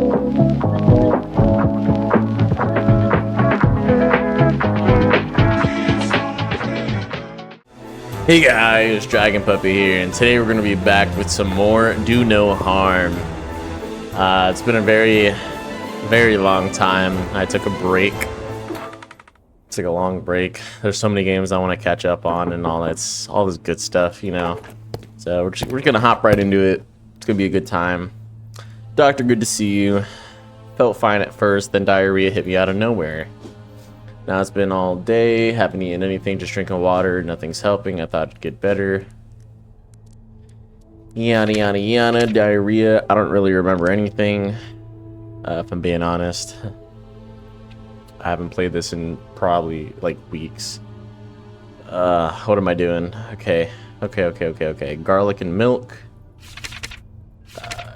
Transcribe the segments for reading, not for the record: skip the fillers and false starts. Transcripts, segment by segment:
Hey guys, Dragon Puppy here, and today we're going to be back with some more Do No Harm. It's been a very long time. I took a break. Took a long break. There's so many games I want to catch up on and all this good stuff, you know. So we're going to hop right into it. It's going to be a good time. Doctor, good to see you. Felt fine at first, then diarrhea hit me out of nowhere. Now it's been all day, haven't eaten anything, just drinking water, nothing's helping, I thought it'd get better. Yada yada yada, diarrhea, I don't really remember anything, if I'm being honest. I haven't played this in probably, like, weeks. What am I doing? Okay, garlic and milk.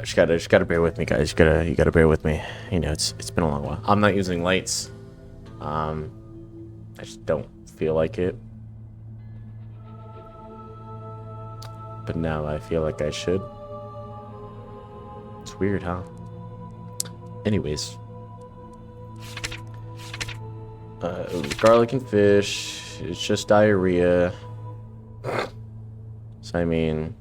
Just gotta bear with me, guys, you gotta bear with me. You know, it's been a long while. I'm not using lights. I just don't feel like it. But now I feel like I should. It's weird, huh? Anyways. It was garlic and fish. It's just diarrhea. So, I mean...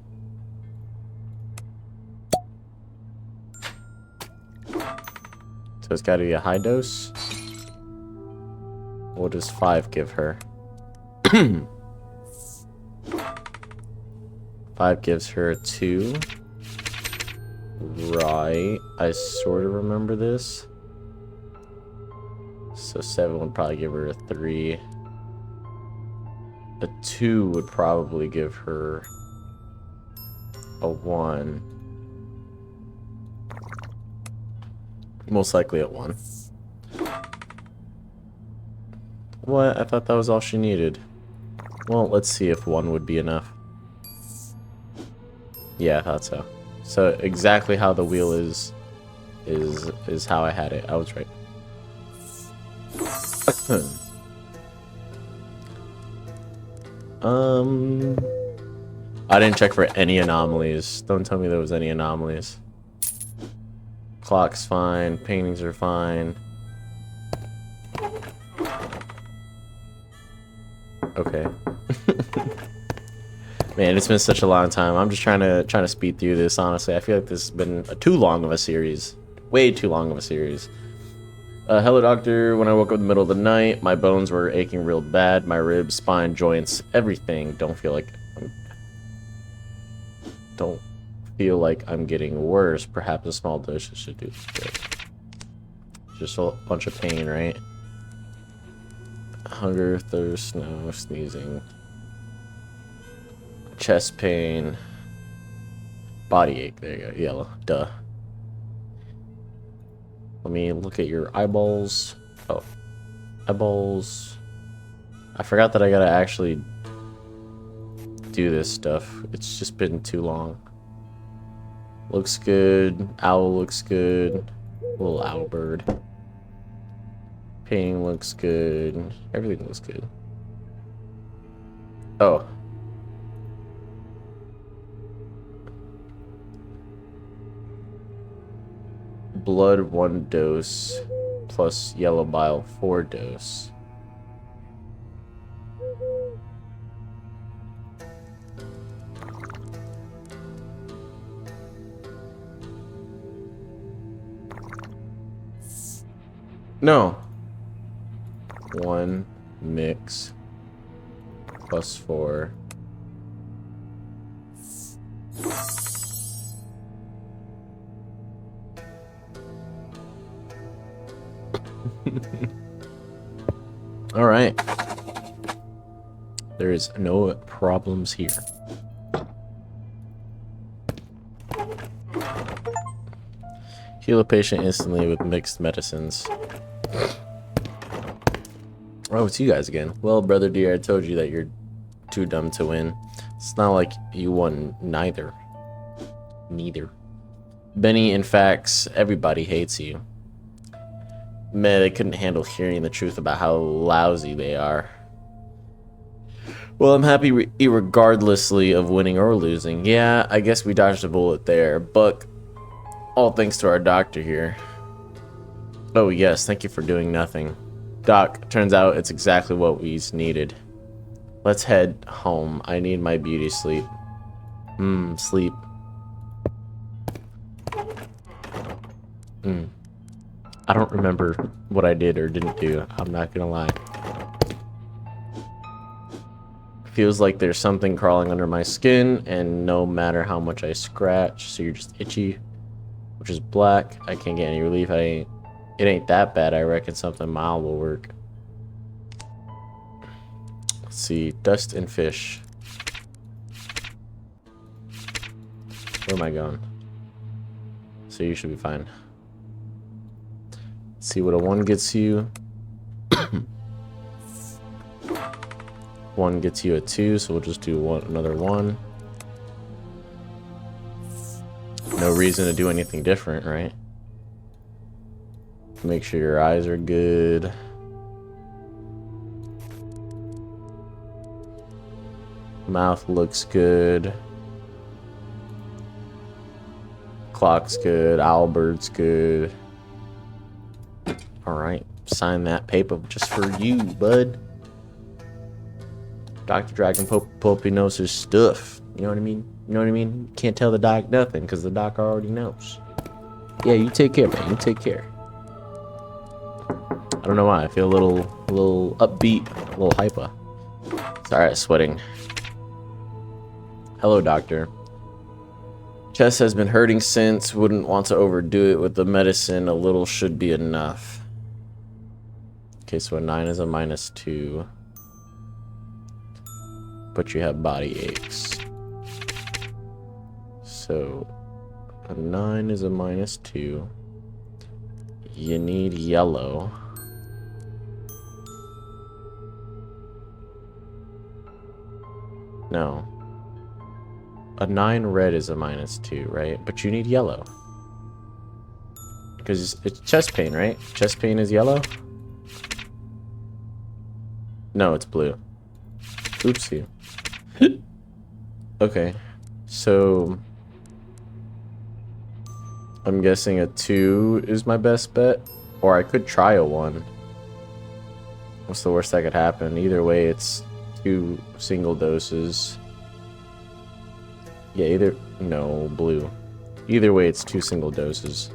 So it's gotta be a high dose? What does 5 give her? 5 gives her a 2. Right. I sort of remember this. So 7 would probably give her a 3. A 2 would probably give her a 1. Most likely a 1. What? I thought that was all she needed. Well, let's see if 1 would be enough. Yeah, I thought so. So exactly how the wheel is how I had it. I was right. I didn't check for any anomalies. Don't tell me there was any anomalies. Clock's fine. Paintings are fine. Okay. Man, it's been such a long time. I'm just trying to speed through this, honestly. I feel like this has been too long of a series. Way too long of a series. Hello, doctor. When I woke up in the middle of the night, my bones were aching real bad. My ribs, spine, joints, everything. Don't feel like I'm getting worse. Perhaps a small dose should do good. Just a bunch of pain, right? Hunger, thirst, no, sneezing. Chest pain. Body ache, there you go, yellow, duh. Let me look at your eyeballs. Oh, eyeballs. I forgot that I gotta actually do this stuff. It's just been too long. Looks good. Owl looks good. Little owl bird. Painting looks good. Everything looks good. Oh. Blood 1 dose plus yellow bile 4 dose. No. 1 mix plus 4. All right. There is no problems here. Heal a patient instantly with mixed medicines. Oh, it's you guys again. Well, brother dear, I told you that you're too dumb to win. It's not like you won neither. Benny, in fact, everybody hates you. Man, they couldn't handle hearing the truth about how lousy they are. Well, I'm happy regardlessly of winning or losing. Yeah, I guess we dodged a bullet there, but all thanks to our doctor here. Oh, yes, thank you for doing nothing. Doc, turns out it's exactly what we needed. Let's head home. I need my beauty sleep. Sleep. I don't remember what I did or didn't do. I'm not gonna lie. Feels like there's something crawling under my skin, and no matter how much I scratch, so you're just itchy, which is black. I can't get any relief. It ain't that bad. I reckon something mild will work. Let's see, dust and fish. Where am I going? So you should be fine. Let's see what a 1 gets you. 1 gets you a 2, so we'll just do another 1. No reason to do anything different, right? Make sure your eyes are good. Mouth looks good. Clock's good. Owlbird's good. Alright, sign that paper just for you, bud. Dr. Dragon Popey knows his stuff. You know what I mean? You know what I mean? Can't tell the doc nothing because the doc already knows. Yeah, you take care, man. You take care. I don't know why. I feel a little upbeat, a little hyper. Sorry, sweating. Hello, doctor. Chest has been hurting since. Wouldn't want to overdo it with the medicine. A little should be enough. Okay, so a 9 is a -2. But you have body aches. So a 9 is a -2. You need yellow. No. A 9 red is a -2, right? But you need yellow. Because it's chest pain, right? Chest pain is yellow? No, it's blue. Oopsie. Okay. So I'm guessing a 2 is my best bet. Or I could try a 1. What's the worst that could happen? Either way, it's 2 single doses. Yeah, no, blue. Either way, it's 2 single doses.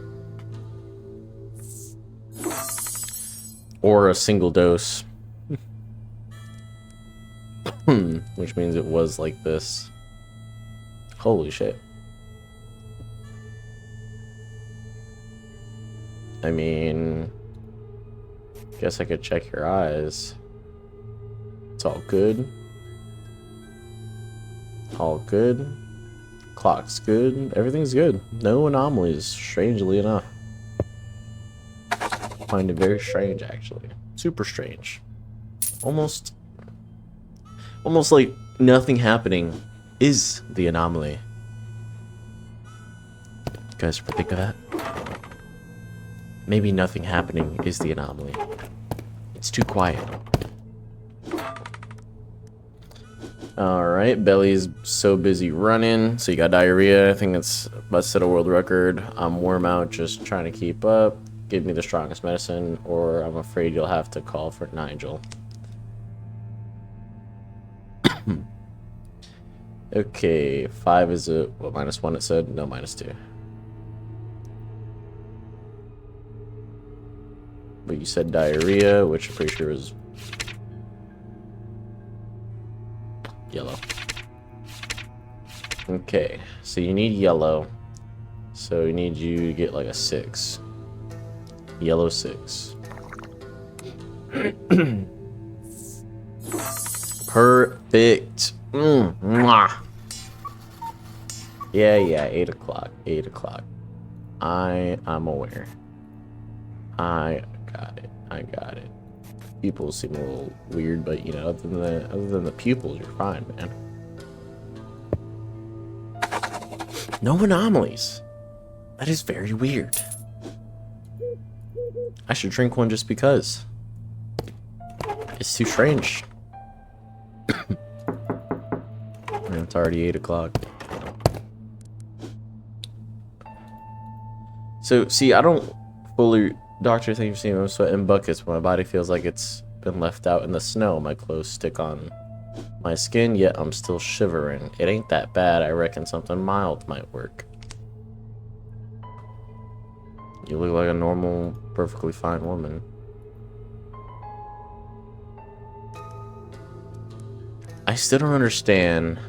Or a single dose. Which means it was like this. Holy shit. I mean, guess I could check your eyes. It's all good. All good. Clock's good. Everything's good. No anomalies, strangely enough. I find it very strange, actually. Super strange. Almost like nothing happening is the anomaly. You guys ever think of that? Maybe nothing happening is the anomaly. It's too quiet. Alright, Belly's so busy running. So you got diarrhea. I think it's about to set a world record. I'm warm out, just trying to keep up. Give me the strongest medicine, or I'm afraid you'll have to call for Nigel. Okay, 5 is a, what, -1 it said? No, -2. But you said diarrhea, which I'm pretty sure is yellow. Okay, so you need yellow. So you need you to get like a 6. Yellow 6. Perfect. Mwah. Yeah, 8 o'clock. 8 o'clock. I'm aware. I got it. Pupils seem a little weird, but you know, other than the pupils, you're fine, man. No anomalies. That is very weird. I should drink one just because. It's too strange. And it's already 8 o'clock. So, see, I don't fully Doctor, thank you for seeing me. I'm sweating buckets, but my body feels like it's been left out in the snow. My clothes stick on my skin, yet I'm still shivering. It ain't that bad. I reckon something mild might work. You look like a normal, perfectly fine woman. I still don't understand.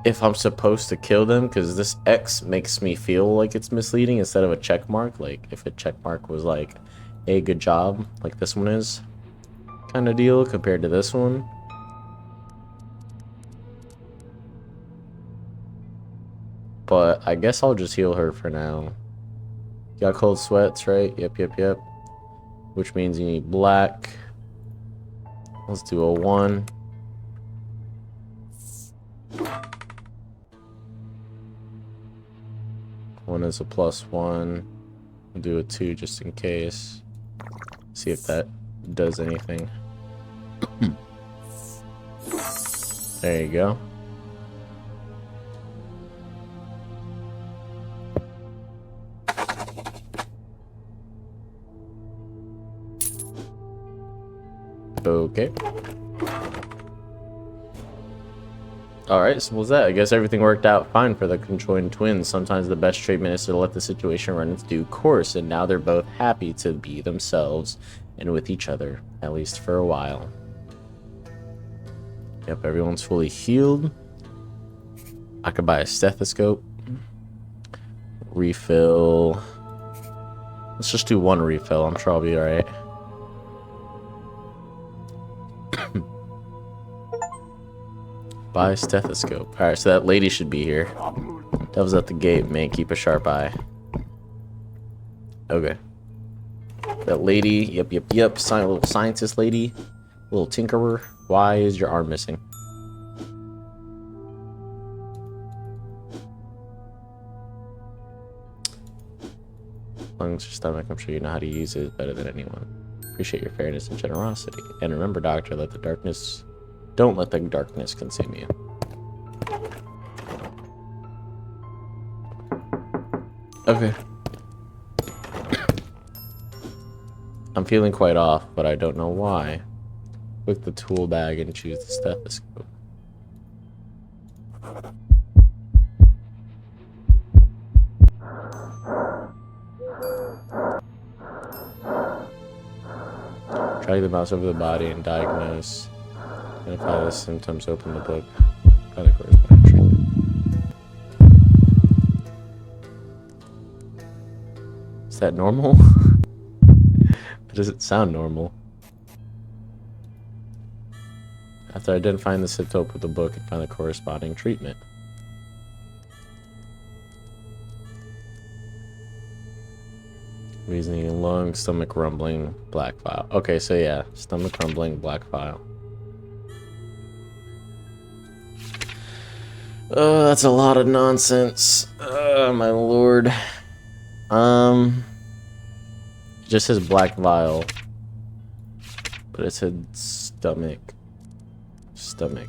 If I'm supposed to kill them, because this X makes me feel like it's misleading instead of a check mark. Like, if a check mark was like, hey, good job, like this one is, kind of deal, compared to this one. But I guess I'll just heal her for now. Got cold sweats, right? Yep. Which means you need black. Let's do a 1. One is a +1. We'll do a 2 just in case. See if that does anything. There you go. Okay. Alright, so what was that? I guess everything worked out fine for the conjoined twins. Sometimes the best treatment is to let the situation run its due course, and now they're both happy to be themselves and with each other, at least for a while. Yep, everyone's fully healed. I could buy a stethoscope. Refill. Let's just do 1 refill. I'm sure I'll be alright. Buy a stethoscope. Alright, so that lady should be here. Devil's at the gate, man. Keep a sharp eye. Okay. That lady. Yep. Little scientist lady. Little tinkerer. Why is your arm missing? Lungs or stomach. I'm sure you know how to use it better than anyone. Appreciate your fairness and generosity. And remember, doctor, don't let the darkness consume you. Okay. I'm feeling quite off, but I don't know why. Click the tool bag and choose the stethoscope. Drag the mouse over the body and diagnose. Identify the symptoms, open the book. Find the corresponding treatment. Is that normal? Does it sound normal? After identifying the symptom, open the book and find the corresponding treatment. Reasoning, lung, stomach rumbling, black file. Okay, so yeah, stomach rumbling, black file. Oh, that's a lot of nonsense. Oh, my lord. It just says black vial. But it said stomach. Stomach.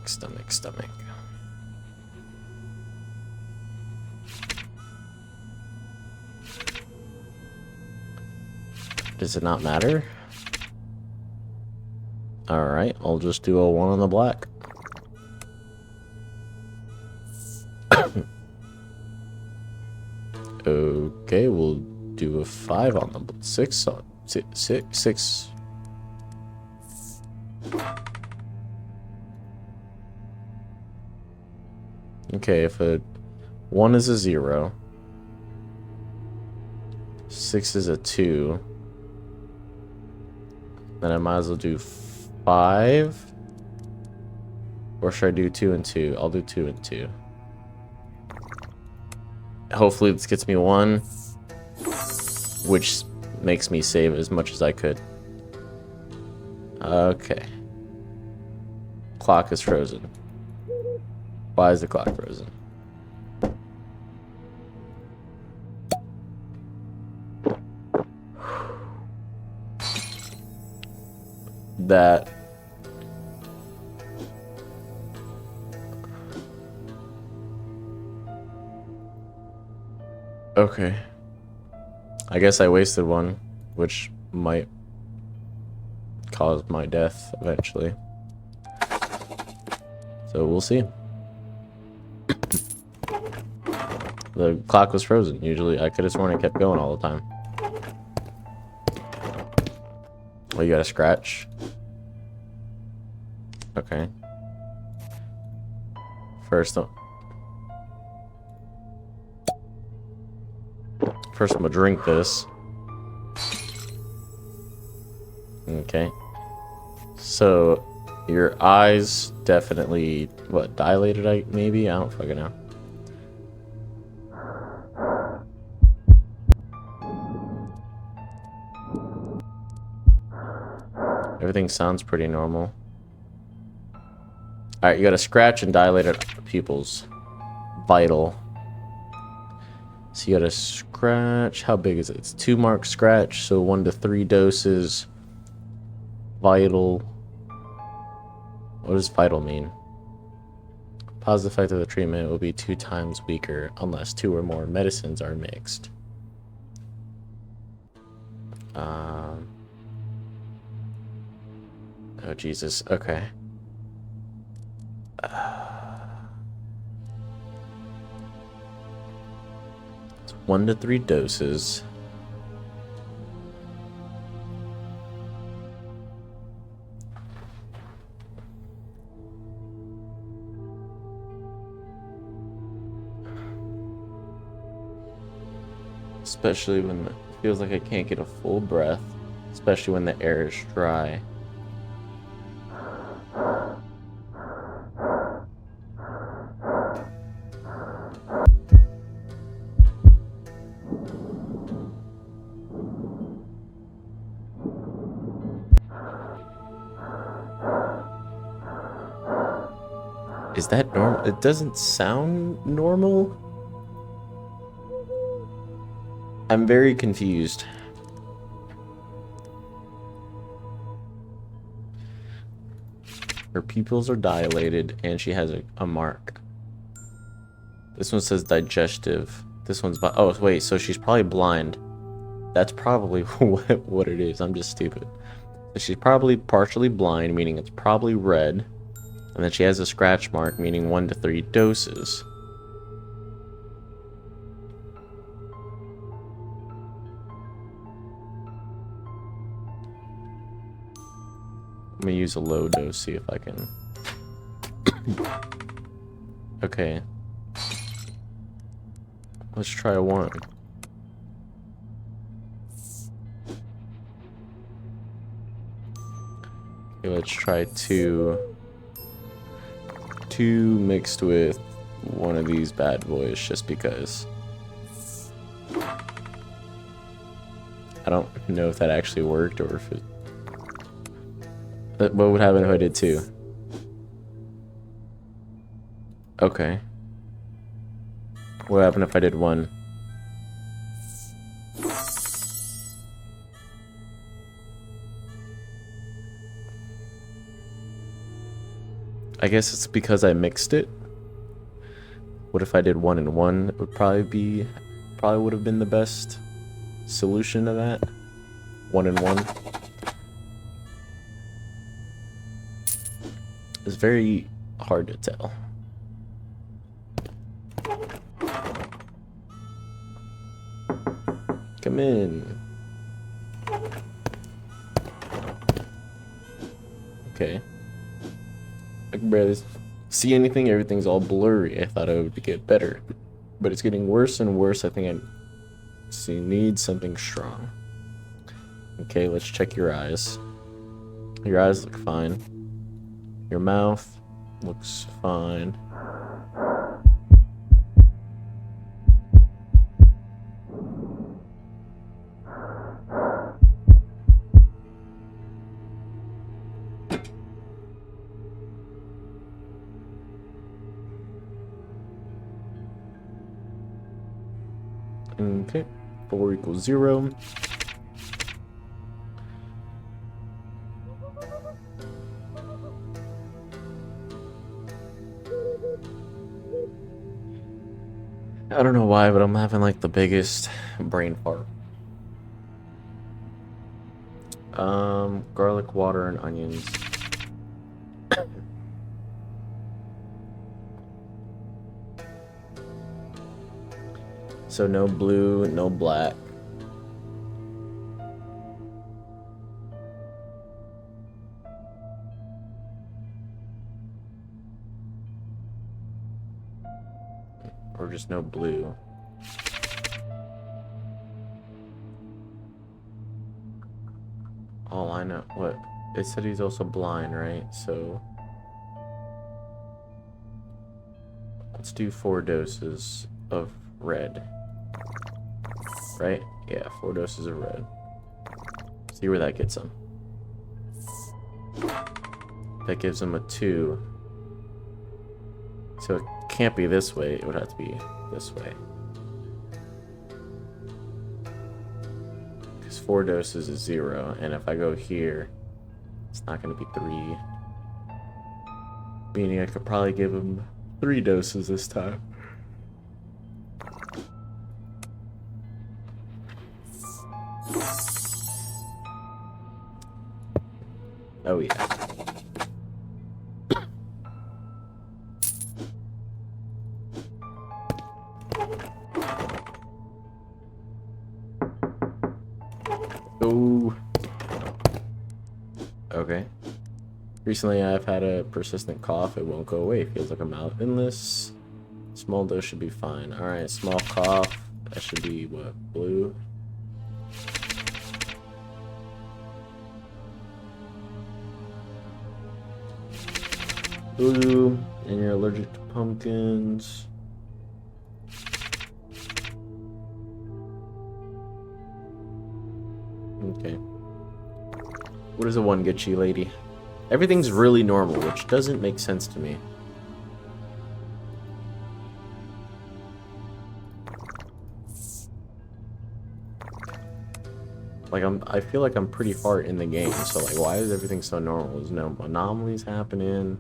Does it not matter? Alright, I'll just do a 1 on the black. Okay, we'll do a 5 on the 6 on 6. Okay, if a 1 is a 0, 6 is a 2, then I might as well do 5. Or should I do 2 and 2? I'll do 2 and 2. Hopefully this gets me 1, which makes me save as much as I could. Okay. Clock is frozen. Why is the clock frozen? That Okay. I guess I wasted one, which might cause my death eventually. So we'll see. The clock was frozen. Usually I could have sworn it kept going all the time. Oh, you got a scratch? Okay. First I'm gonna drink this. Okay. So your eyes definitely what, dilated, maybe? I don't fucking know. Everything sounds pretty normal. Alright, you got a scratch and dilated pupils. Vital. So you got a scratch. How big is it? It's 2 mark scratch, so 1 to 3 doses. Vital. What does vital mean? Positive effect of the treatment will be 2 times weaker unless 2 or more medicines are mixed. Oh Jesus. Okay. It's 1 to 3 doses. Especially when it feels like I can't get a full breath. Especially when the air is dry. Is that normal? It doesn't sound normal. I'm very confused. Her pupils are dilated and she has a mark. This one says digestive. This one's oh wait, so she's probably blind. That's probably what it is. I'm just stupid. So she's probably partially blind, meaning it's probably red. And then she has a scratch mark, meaning 1 to 3 doses. I'm gonna use a low dose, see if I can. Okay. Let's try 1. Okay, let's try 2. 2 mixed with one of these bad boys, just because. I don't know if that actually worked or if it. What would happen if I did 2? Okay. What would happen if I did 1? I guess it's because I mixed it. What if I did 1 and 1? It would probably would have been the best solution to that. 1 and 1. It's very hard to tell. Come in. Okay. I can barely see anything. Everything's all blurry. I thought it would get better, but it's getting worse and worse. I think I need something strong. Okay, let's check your eyes. Your eyes look fine. Your mouth looks fine. Okay, 4 equals 0. I don't know why, but I'm having like the biggest brain fart. Garlic, water, and onions. So no blue, no black. Or just no blue. All I know, what? It said he's also blind, right? So let's do 4 doses of red. Right? Yeah, 4 doses of red. See where that gets him. That gives him a 2. So it can't be this way, it would have to be this way. Because 4 doses is 0, and if I go here, it's not going to be 3. Meaning I could probably give him 3 doses this time. Oh yeah. Oh. Okay. Recently I've had a persistent cough. It won't go away. Feels like a mouth illness. Small dose should be fine. Alright, small cough. That should be what? Blue? Blue, and you're allergic to pumpkins. Okay. What does a 1 get you, lady? Everything's really normal, which doesn't make sense to me. Like, I feel like I'm pretty far in the game, so like, why is everything so normal? There's no anomalies happening.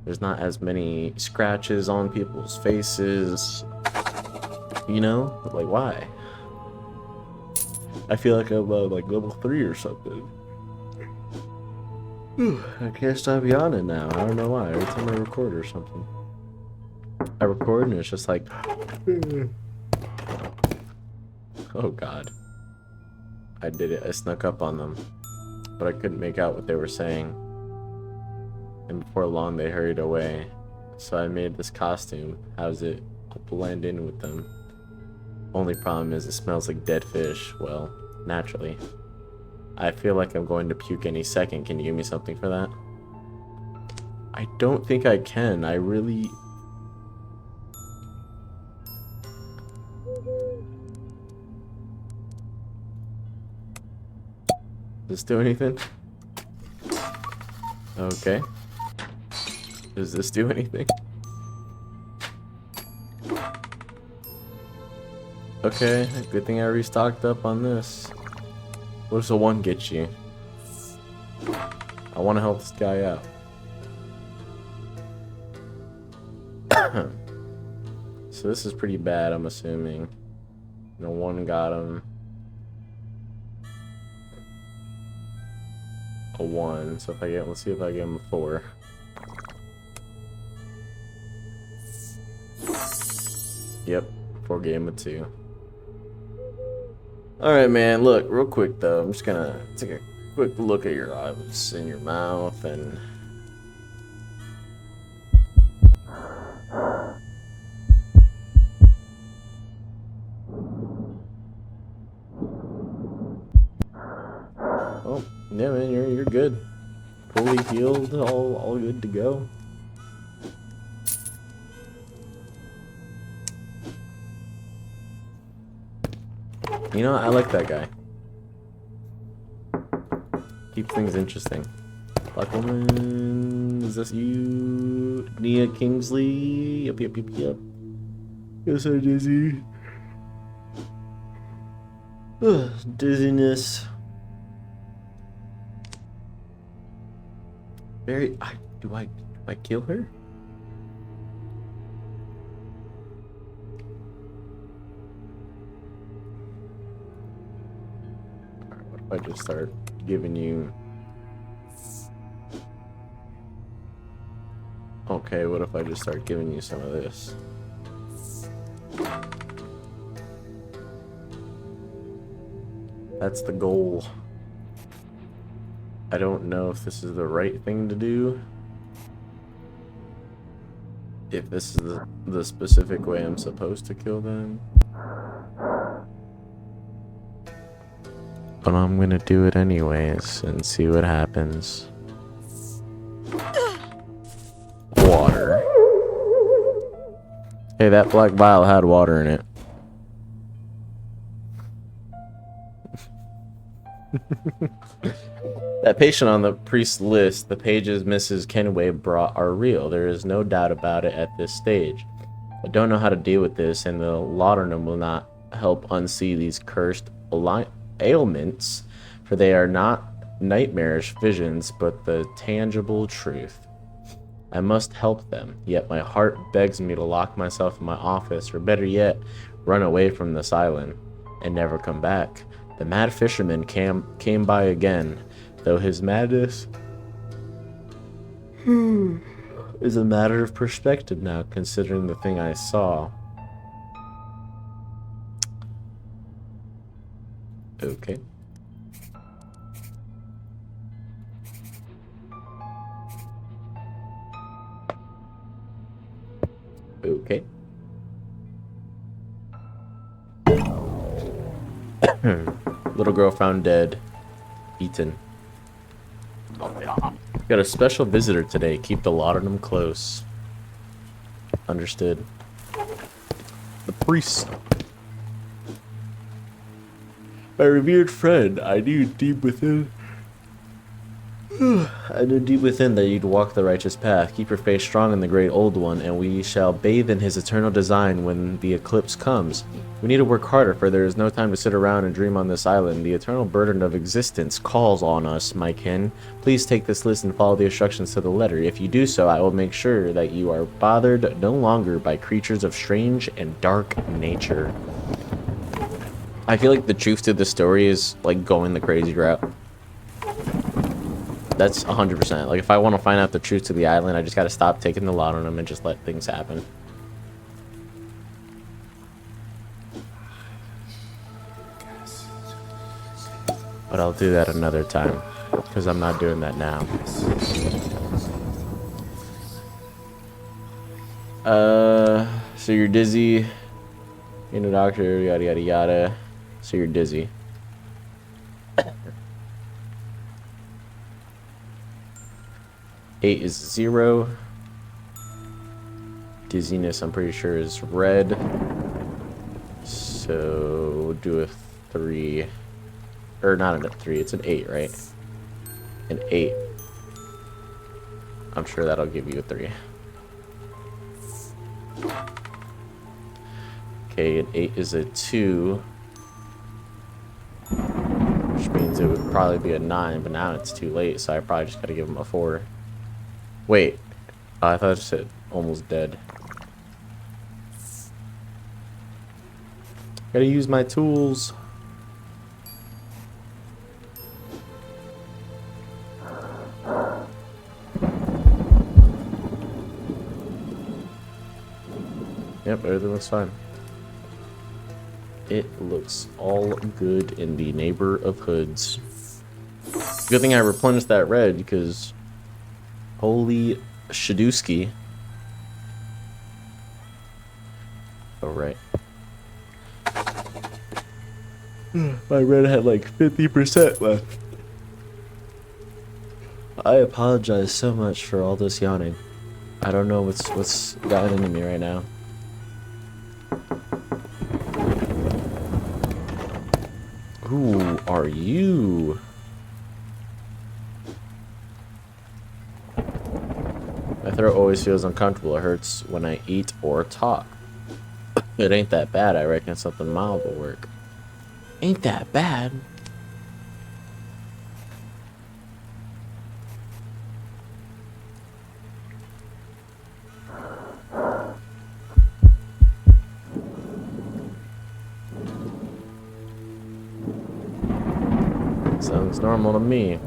There's not as many scratches on people's faces. You know? Like, why? I feel like I'm like level 3 or something. I can't stop yawning now. I don't know why. Every time I record or something. I record and it's just like... Oh god. I did it. I snuck up on them. But I couldn't make out what they were saying. And before long they hurried away. So I made this costume. How's it? I'll blend in with them. Only problem is it smells like dead fish. Well, naturally. I feel like I'm going to puke any second. Can you give me something for that? I don't think I can. I really... Does this do anything? Okay. Does this do anything? Okay, good thing I restocked up on this. What does a 1 get you? I want to help this guy out. So this is pretty bad, I'm assuming. No 1 got him. A 1. So if I get, let's see if I get him a 4. Yep, 4 gave him a 2. Alright, man, look, real quick though, I'm just gonna take a quick look at your eyes and your mouth and... Oh, yeah, man, you're good. Fully healed, all good to go. You know, I like that guy. Keep things interesting. Black woman, is this you? Nia Kingsley? Yep. Yes, I'm dizzy. Ugh, dizziness. Do I kill her? I just start giving you... Okay, what if I just start giving you some of this? That's the goal. I don't know if this is the right thing to do. If this is the specific way I'm supposed to kill them. But I'm gonna do it anyways and see what happens. Water. Hey, that black vial had water in it. That patient on the priest's list, the pages Mrs. Kenway brought are real. There is no doubt about it at this stage. I don't know how to deal with this, and the laudanum will not help unsee these cursed ailments, for they are not nightmarish visions, but the tangible truth. I must help them, yet my heart begs me to lock myself in my office, or better yet, run away from this island and never come back. The mad fisherman came by again, though his madness is a matter of perspective now, considering the thing I saw. Okay. Okay. Little girl found dead. Eaten. Got a special visitor today. Keep the laudanum close. Understood. The priest. My revered friend, I knew deep within that you'd walk the righteous path. Keep your faith strong in the great old one, and we shall bathe in his eternal design when the eclipse comes. We need to work harder, for there is no time to sit around and dream on this island. The eternal burden of existence calls on us, my kin. Please take this list and follow the instructions to the letter. If you do so, I will make sure that you are bothered no longer by creatures of strange and dark nature. I feel like the truth to the story is like going the crazy route. That's 100%. Like, if I want to find out the truth to the island, I just gotta stop taking the laudanum and just let things happen. But I'll do that another time, because I'm not doing that now. So you're dizzy. You're a doctor, yada yada yada. So you're dizzy. 8 is 0. Dizziness, I'm pretty sure, is red. So do a 3. Or not a 3, it's an 8, right? An 8. I'm sure that'll give you a 3. Okay, an 8 is a 2. Which means it would probably be a 9, but now it's too late, so I probably just gotta give him a 4. Wait, I thought it said almost dead. Gotta use my tools. Yep, everything looks fine. It looks all good in the neighbor of hoods. Good thing I replenished that red, because holy Shadusky. Oh, right. My red had like 50% left. I apologize so much for all this yawning. I don't know what's gotten into me right now. Who are you? My throat always feels uncomfortable. It hurts when I eat or talk. It ain't that bad. I reckon something mild will work. Ain't that bad. Sounds normal to me.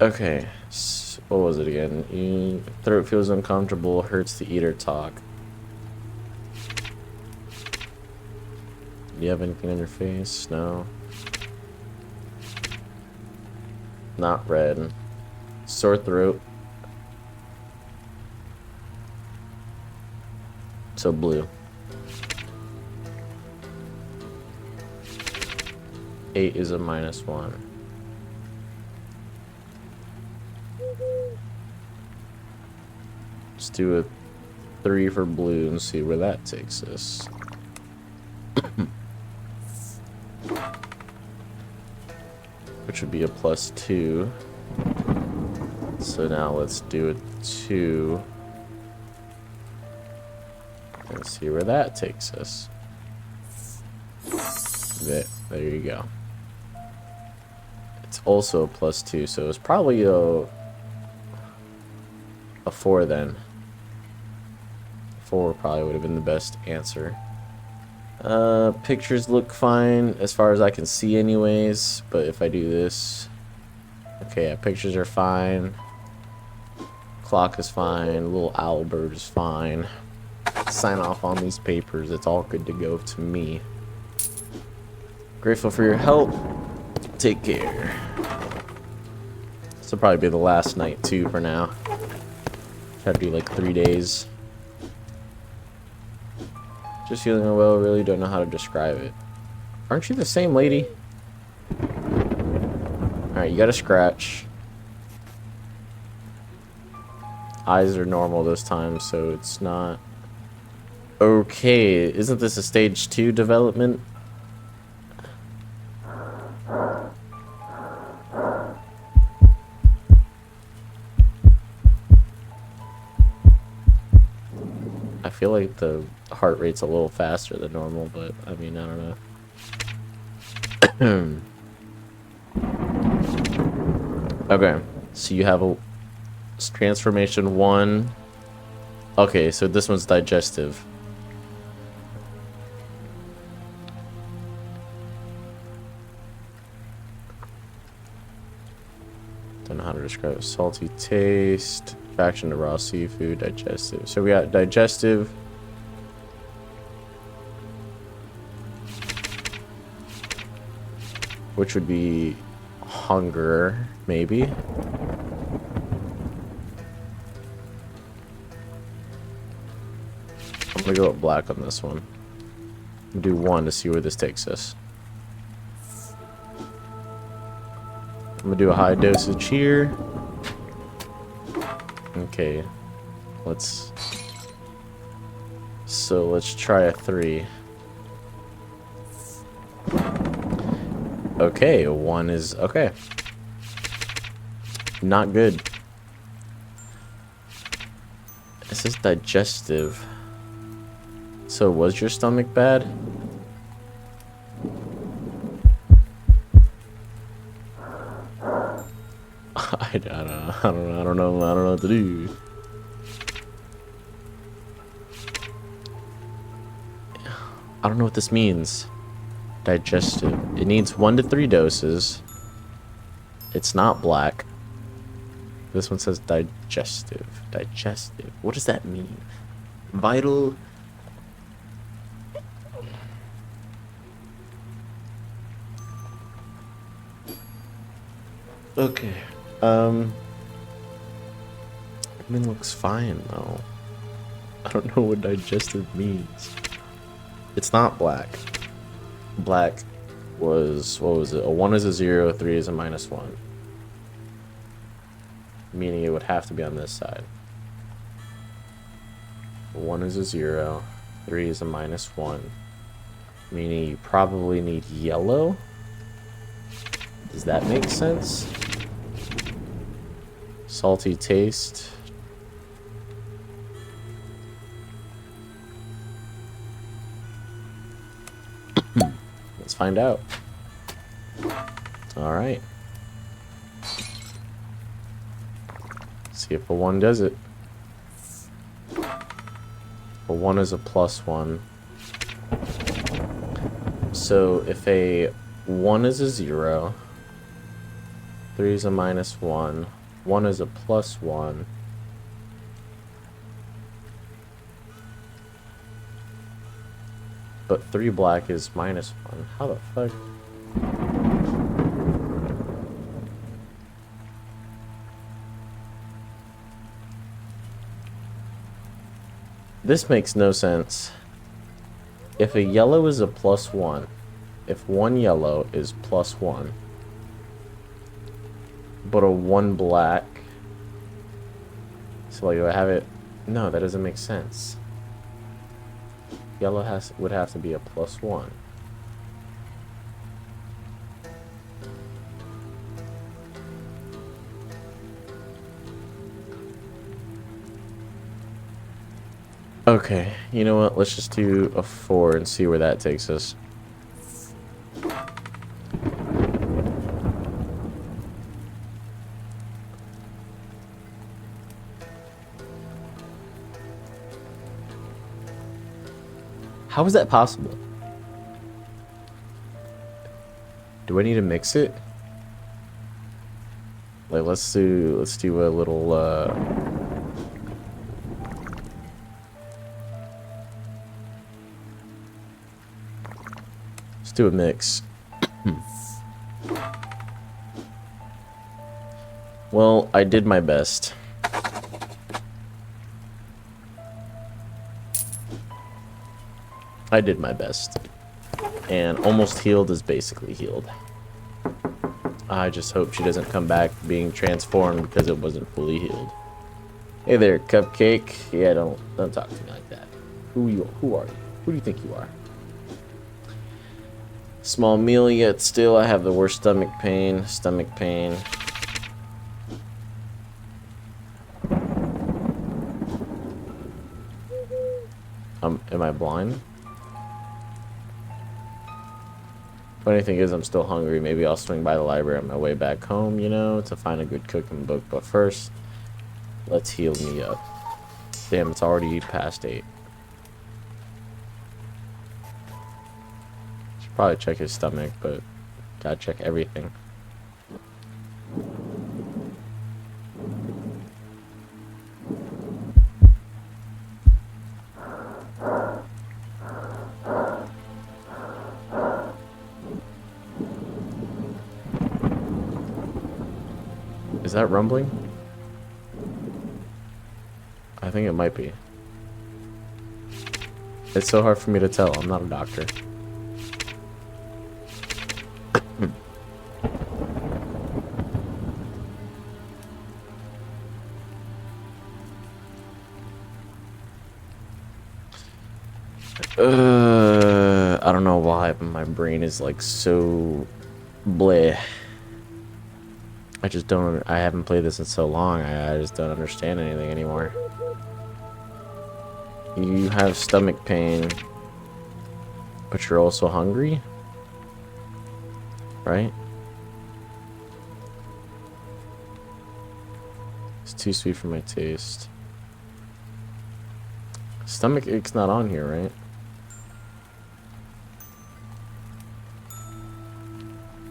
Okay, so what was it again? Throat feels uncomfortable, hurts to eat or talk. Do you have anything on your face? No. Not red. Sore throat. So blue. 8 is a -1. Let's do a 3 for blue and see where that takes us. Which would be a +2. So now let's do a 2. And see where that takes us. There you go. It's also a +2, so it's probably a 4 then. 4 probably would have been the best answer. Pictures look fine as far as I can see anyways, but if I do this, okay, yeah, pictures are fine. Clock is fine. Little owl bird is fine. Sign off on these papers. It's all good to go to me. Grateful for your help. Take care. This will probably be the last night too for now. Try to do like 3 days. Just feeling unwell, really don't know how to describe it. Aren't you the same lady? Alright, you got a scratch. Eyes are normal this time, so it's not... Okay, isn't this a stage 2 development? I feel like the heart rate's a little faster than normal, but I mean, I don't know. Okay, so you have a transformation 1. Okay, so this one's digestive. Don't know how to describe it. Salty taste, reaction to raw seafood, digestive. So we got digestive. Which would be hunger, maybe. I'm gonna go with black on this one. Do 1 to see where this takes us. I'm gonna do a high dosage here. Okay, let's try a 3. Okay, a 1 is okay. Not good. This is digestive. So was your stomach bad? I don't know what to do. I don't know what this means. Digestive. It needs 1 to 3 doses. It's not black. This one says digestive. Digestive. What does that mean? Vital. Okay. I mean, looks fine though. I don't know what digestive means. It's not black. Black was, what was it? A 1 is a 0, a 3 is a -1. Meaning it would have to be on this side. A 1 is a 0, 3 is a -1. Meaning you probably need yellow. Does that make sense? Salty taste. Let's find out. All right. See if a 1 does it. A 1 is a +1. So if a 1 is a 0, 3 is a -1, 1 is a +1, but 3 black is -1. How the fuck? This makes no sense. If a yellow is a +1, if 1 yellow is +1, but a 1 black, so like, do I have it? No, that doesn't make sense. Yellow would have to be a +1. Okay, you know what? Let's just do a 4 and see where that takes us. How is that possible? Do I need to mix it? Like, let's do a little let's do a mix. Well, I did my best. I did my best. And almost healed is basically healed. I just hope she doesn't come back being transformed because it wasn't fully healed. Hey there, Cupcake. Yeah, don't talk to me like that. Who are you? Who do you think you are? Small meal, yet still I have the worst stomach pain. Am I blind? Funny thing is, I'm still hungry. Maybe I'll swing by the library on my way back home, you know, to find a good cooking book. But first, let's heal me up. Damn, it's already past 8. Should probably check his stomach, but gotta check everything. Is that rumbling? I think it might be. It's so hard for me to tell. I'm not a doctor. I don't know why, but my brain is like so bleh. I just don't. I haven't played this in so long. I just don't understand anything anymore. You have stomach pain, but you're also hungry, right? It's too sweet for my taste. Stomach ache's not on here, right?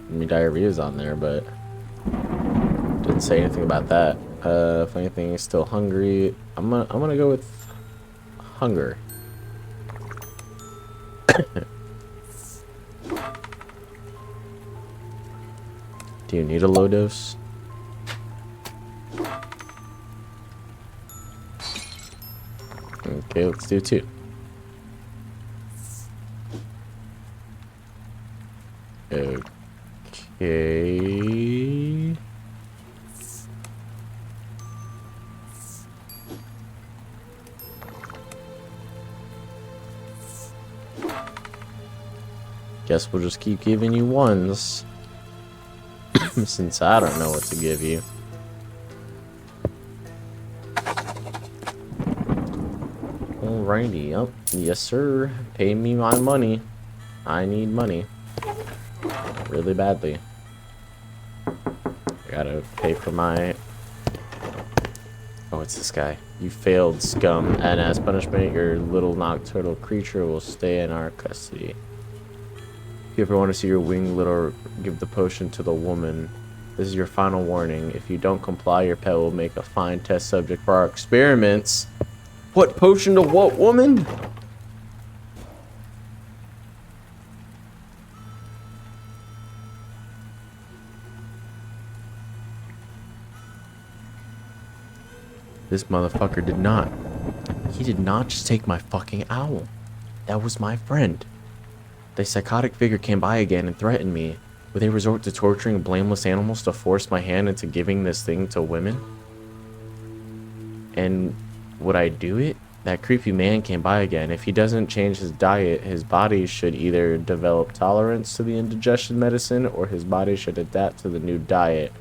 I mean, diarrhea's on there, but didn't say anything about that. If anything, he's still hungry. I'm gonna go with hunger. Do you need a low dose? Okay, let's do 2. Okay. Guess we'll just keep giving you 1s. Since I don't know what to give you. Alrighty, yep. Yes, sir. Pay me my money. I need money. Really badly. I gotta pay for my... Oh, it's this guy. You failed, scum. And as punishment, your little nocturnal creature will stay in our custody. If you ever want to see your winglet or give the potion to the woman, this is your final warning. If you don't comply, your pet will make a fine test subject for our experiments. What potion to what woman? This motherfucker did not. He did not just take my fucking owl. That was my friend. The psychotic figure came by again and threatened me. Would they resort to torturing blameless animals to force my hand into giving this thing to women? And would I do it? That creepy man came by again. If he doesn't change his diet, his body should either develop tolerance to the indigestion medicine or his body should adapt to the new diet.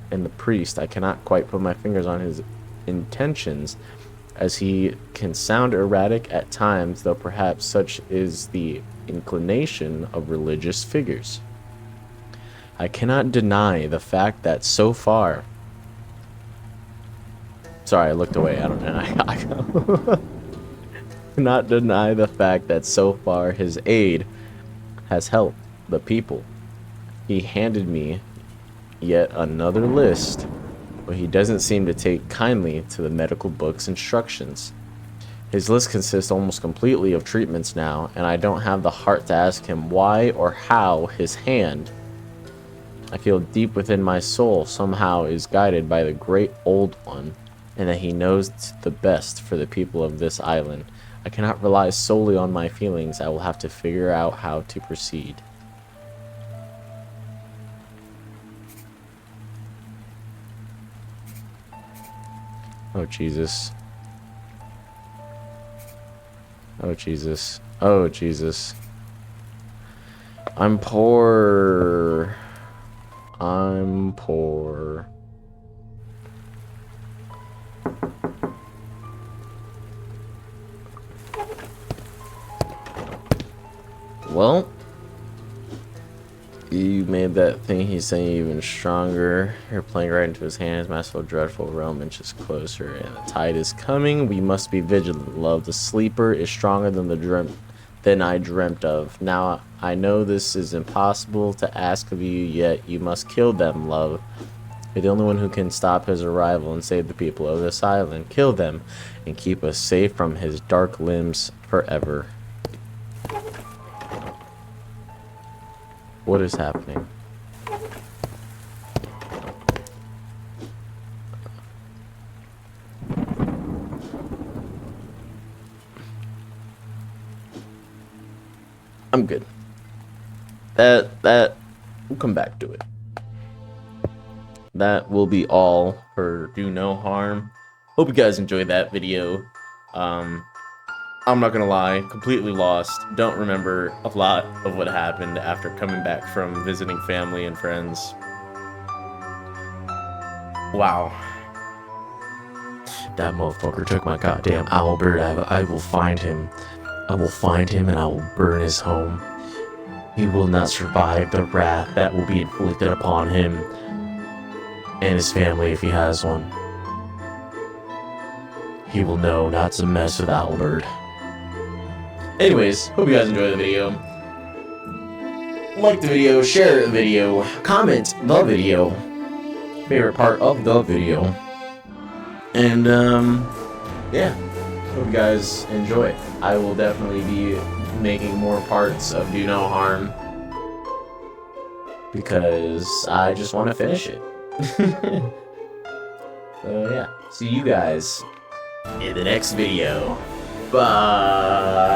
And the priest, I cannot quite put my fingers on his intentions, as he can sound erratic at times, though perhaps such is the inclination of religious figures. I cannot deny the fact that so far... Sorry, I looked away. I don't know. I cannot deny the fact that so far his aid has helped the people. He handed me yet another list, but he doesn't seem to take kindly to the medical book's instructions. His list consists almost completely of treatments now, and I don't have the heart to ask him why or how his hand, I feel deep within my soul, somehow is guided by the great old one, and that he knows the best for the people of this island. I cannot rely solely on my feelings. I will have to figure out how to proceed. Oh, Jesus. Oh, Jesus. Oh, Jesus. I'm poor. I'm poor. Well, you made that thing he's saying even stronger. You're playing right into his hands. Masterful, dreadful realm inches closer, and the tide is coming. We must be vigilant, love. The sleeper is stronger than I dreamt of. Now I know this is impossible to ask of you, yet you must kill them, love. You're the only one who can stop his arrival and save the people of this island. Kill them and keep us safe from his dark limbs forever. What is happening? I'm good. That we'll come back to it. That will be all for Do No Harm. Hope you guys enjoyed that video. I'm not gonna lie, completely lost. Don't remember a lot of what happened after coming back from visiting family and friends. Wow. That motherfucker took my goddamn owl bird. I will find him. I will find him and I will burn his home. He will not survive the wrath that will be inflicted upon him and his family if he has one. He will know not to mess with Owlbird. Anyways, hope you guys enjoyed the video. Like the video, share the video, comment the video, favorite part of the video. And, yeah, hope you guys enjoy. I will definitely be making more parts of Do No Harm because I just want to finish it. So, yeah, see you guys in the next video. Bye.